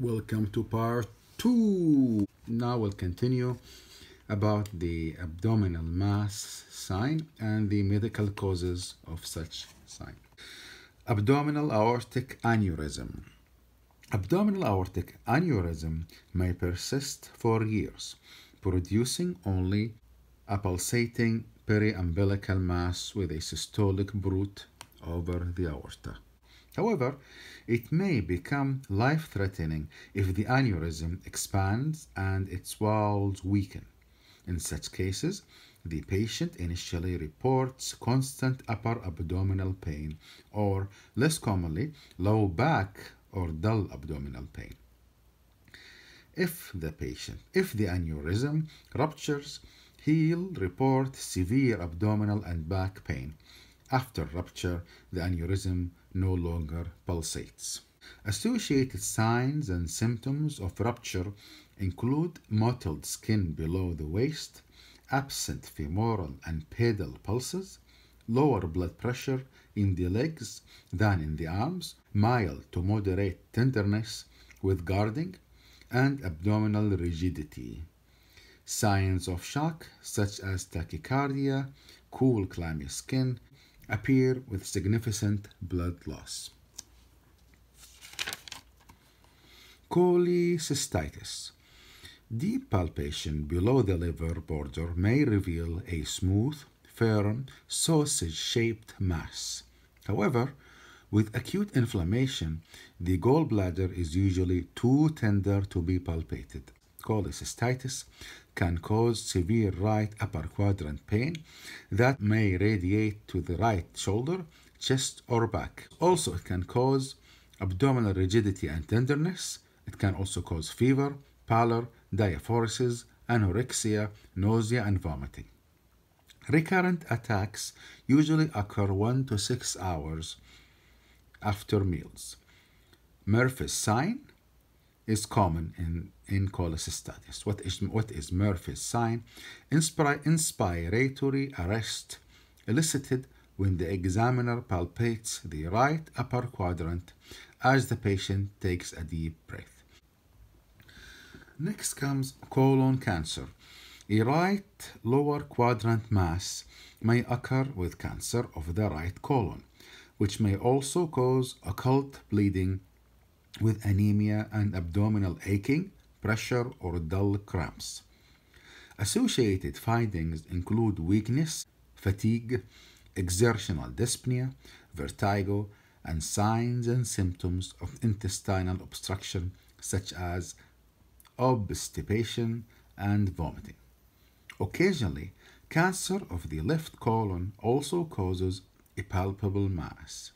Welcome to part 2. Now we'll continue about the abdominal mass sign and the medical causes of such sign. Abdominal aortic aneurysm. Abdominal aortic aneurysm may persist for years, producing only a pulsating periumbilical mass with a systolic bruit over the aorta. However, it may become life-threatening if the aneurysm expands and its walls weaken. In such cases, the patient initially reports constant upper abdominal pain or, less commonly, low back or dull abdominal pain. If the aneurysm ruptures, he'll report severe abdominal and back pain. After rupture, the aneurysm no longer pulsates. Associated signs and symptoms of rupture include mottled skin below the waist, absent femoral and pedal pulses, lower blood pressure in the legs than in the arms, mild to moderate tenderness with guarding, and abdominal rigidity. Signs of shock, such as tachycardia, cool clammy skin, appear with significant blood loss. Cholecystitis. Deep palpation below the liver border may reveal a smooth, firm, sausage-shaped mass. However, with acute inflammation, the gallbladder is usually too tender to be palpated. Cholecystitis can cause severe right upper quadrant pain that may radiate to the right shoulder, chest, or back. Also, it can cause abdominal rigidity and tenderness. It can also cause fever, pallor, diaphoresis, anorexia, nausea, and vomiting. Recurrent attacks usually occur 1 to 6 hours after meals. Murphy's sign is common in cholecystitis. What is Murphy's sign? Inspiratory arrest elicited when the examiner palpates the right upper quadrant as the patient takes a deep breath. Next comes colon cancer. A right lower quadrant mass may occur with cancer of the right colon, which may also cause occult bleeding with anemia and abdominal aching, pressure, or dull cramps. Associated findings include weakness, fatigue, exertional dyspnea, vertigo, and signs and symptoms of intestinal obstruction such as obstipation and vomiting. Occasionally, cancer of the left colon also causes a palpable mass.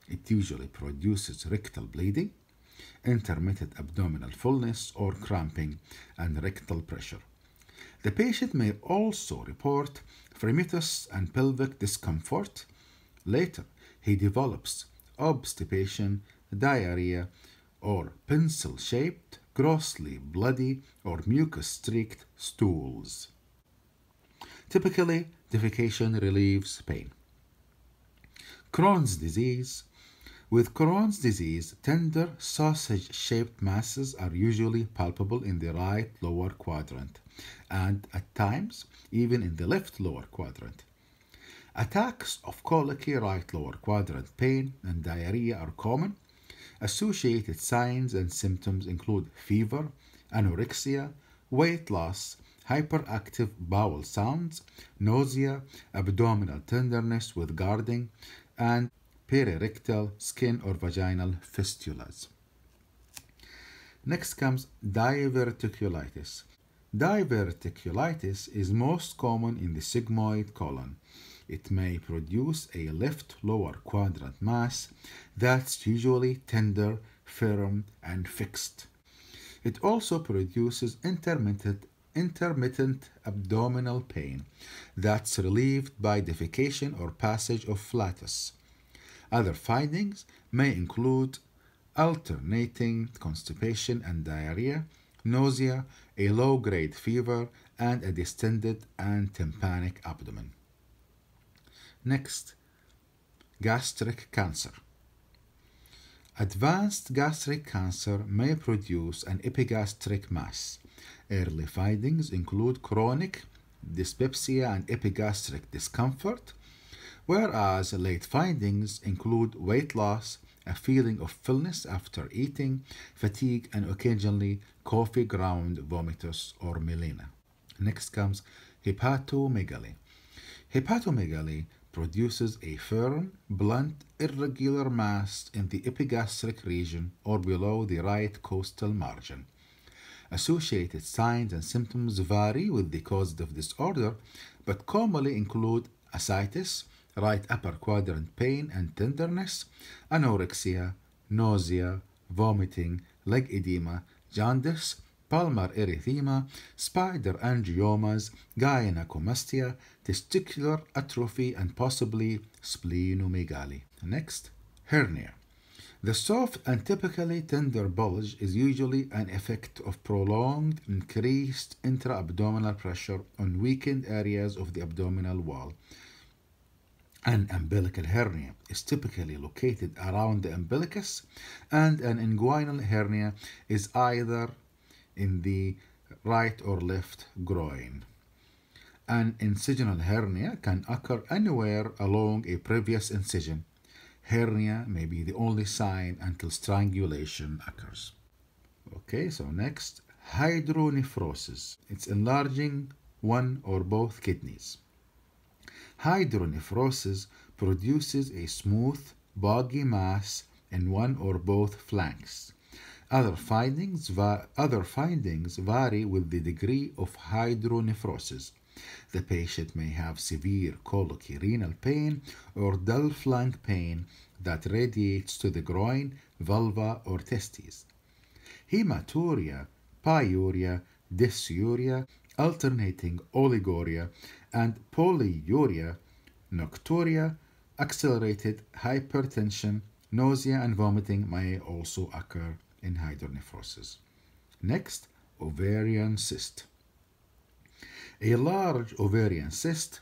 It usually produces rectal bleeding, intermittent abdominal fullness or cramping, and rectal pressure. The patient may also report fremitus and pelvic discomfort. Later, he develops obstipation, diarrhea, or pencil-shaped, grossly bloody, or mucus-streaked stools. Typically, defecation relieves pain. Crohn's disease. With Crohn's disease, tender sausage-shaped masses are usually palpable in the right lower quadrant and, at times, even in the left lower quadrant. Attacks of colicky right lower quadrant pain and diarrhea are common. Associated signs and symptoms include fever, anorexia, weight loss, hyperactive bowel sounds, nausea, abdominal tenderness with guarding, and perirectal, skin, or vaginal fistulas. Next comes diverticulitis. Diverticulitis is most common in the sigmoid colon. It may produce a left lower quadrant mass that's usually tender, firm, and fixed. It also produces intermittent abdominal pain that's relieved by defecation or passage of flatus. Other findings may include alternating constipation and diarrhea, nausea, a low-grade fever, and a distended and tympanic abdomen. Next, gastric cancer. Advanced gastric cancer may produce an epigastric mass. Early findings include chronic dyspepsia and epigastric discomfort, whereas late findings include weight loss, a feeling of fullness after eating, fatigue, and occasionally coffee ground vomitus or melena. Next comes hepatomegaly. Hepatomegaly produces a firm, blunt, irregular mass in the epigastric region or below the right costal margin. Associated signs and symptoms vary with the causative disorder, but commonly include ascites, right upper quadrant pain and tenderness, anorexia, nausea, vomiting, leg edema, jaundice, palmar erythema, spider angiomas, gynecomastia, testicular atrophy, and possibly splenomegaly. Next, hernia. The soft and typically tender bulge is usually an effect of prolonged increased intra-abdominal pressure on weakened areas of the abdominal wall. An umbilical hernia is typically located around the umbilicus, and an inguinal hernia is either in the right or left groin. An incisional hernia can occur anywhere along a previous incision. Hernia may be the only sign until strangulation occurs. Okay, so next, hydronephrosis. It's enlarging one or both kidneys. Hydronephrosis produces a smooth, boggy mass in one or both flanks. Other findings vary with the degree of hydronephrosis. The patient may have severe colorectal pain or dull flank pain that radiates to the groin, vulva, or testes. Hematuria, pyuria, dysuria, alternating oliguria, and polyuria, nocturia, accelerated hypertension, nausea, and vomiting may also occur in hydronephrosis. Next, ovarian cyst. A large ovarian cyst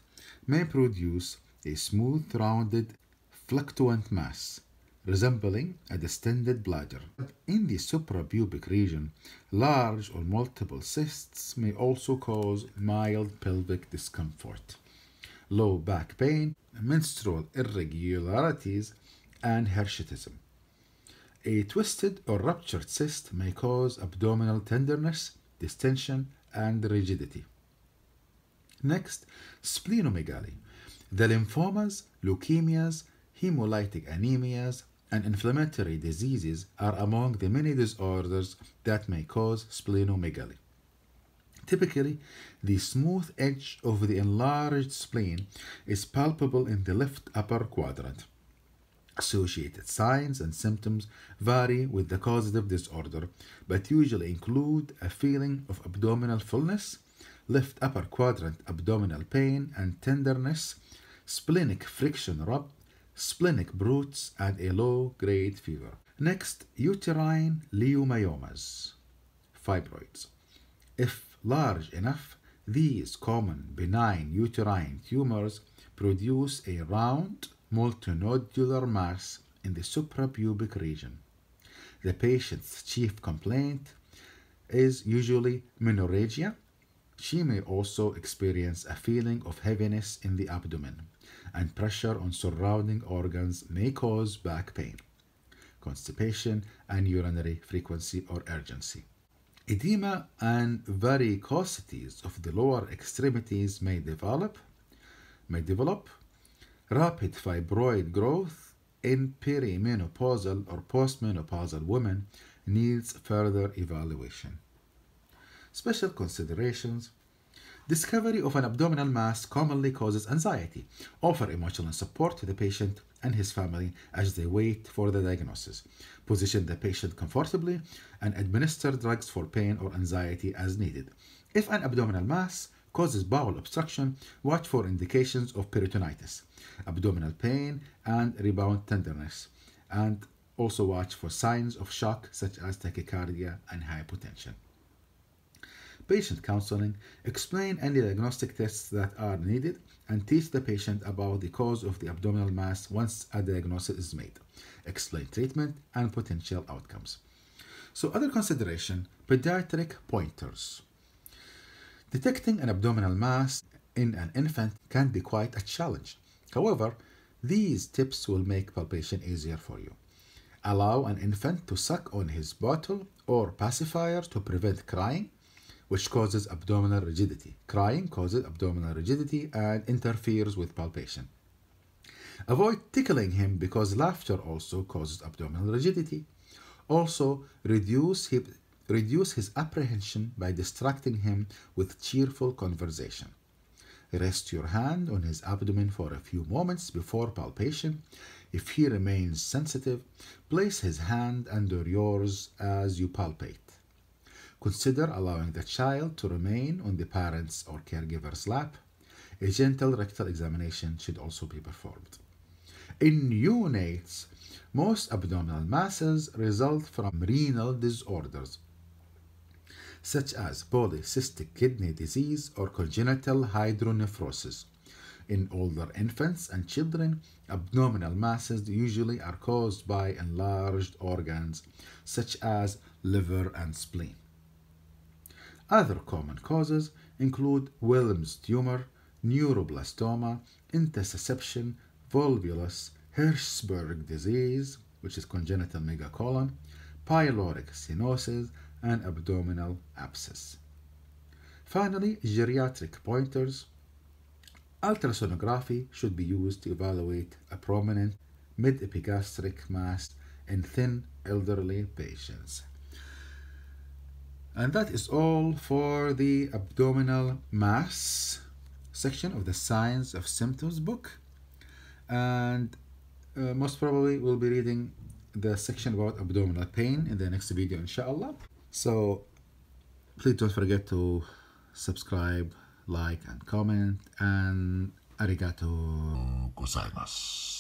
may produce a smooth, rounded, fluctuant mass resembling a distended bladder. In the suprapubic region, large or multiple cysts may also cause mild pelvic discomfort, low back pain, menstrual irregularities, and hirsutism. A twisted or ruptured cyst may cause abdominal tenderness, distension, and rigidity. Next, splenomegaly. The lymphomas, leukemias, hemolytic anemias, and inflammatory diseases are among the many disorders that may cause splenomegaly. Typically, the smooth edge of the enlarged spleen is palpable in the left upper quadrant. Associated signs and symptoms vary with the causative disorder, but usually include a feeling of abdominal fullness, left upper quadrant abdominal pain and tenderness, splenic friction rub, splenic brutes, and a low-grade fever. Next, uterine leiomyomas, fibroids. If large enough, these common benign uterine tumors produce a round, multinodular mass in the suprapubic region. The patient's chief complaint is usually menorrhagia. She may also experience a feeling of heaviness in the abdomen, and pressure on surrounding organs may cause back pain, constipation, and urinary frequency or urgency. Edema and varicosities of the lower extremities may develop. Rapid fibroid growth in perimenopausal or postmenopausal women needs further evaluation. Special considerations. Discovery of an abdominal mass commonly causes anxiety. Offer emotional support to the patient and his family as they wait for the diagnosis. Position the patient comfortably and administer drugs for pain or anxiety as needed. If an abdominal mass causes bowel obstruction, watch for indications of peritonitis, abdominal pain, and rebound tenderness, and also watch for signs of shock such as tachycardia and hypotension. patient counseling, explain any diagnostic tests that are needed, and teach the patient about the cause of the abdominal mass once a diagnosis is made. Explain treatment and potential outcomes. So other consideration, pediatric pointers. Detecting an abdominal mass in an infant can be quite a challenge. However, these tips will make palpation easier for you. Allow an infant to suck on his bottle or pacifier to prevent crying, which causes abdominal rigidity. Crying causes abdominal rigidity and interferes with palpation. Avoid tickling him because laughter also causes abdominal rigidity. Also, reduce his apprehension by distracting him with cheerful conversation. Rest your hand on his abdomen for a few moments before palpation. If he remains sensitive, place his hand under yours as you palpate. Consider allowing the child to remain on the parent's or caregiver's lap. A gentle rectal examination should also be performed. In neonates, most abdominal masses result from renal disorders, such as polycystic kidney disease or congenital hydronephrosis. In older infants and children, abdominal masses usually are caused by enlarged organs, such as liver and spleen. Other common causes include Wilms tumor, neuroblastoma, intussusception, volvulus, Hirschsprung disease, which is congenital megacolon, pyloric stenosis, and abdominal abscess. Finally, geriatric pointers. Ultrasonography should be used to evaluate a prominent mid-epigastric mass in thin elderly patients. And that is all for the abdominal mass section of the Signs of Symptoms book. And most probably we'll be reading the section about abdominal pain in the next video, inshallah. So please don't forget to subscribe, like, and comment, and arigato gozaimasu.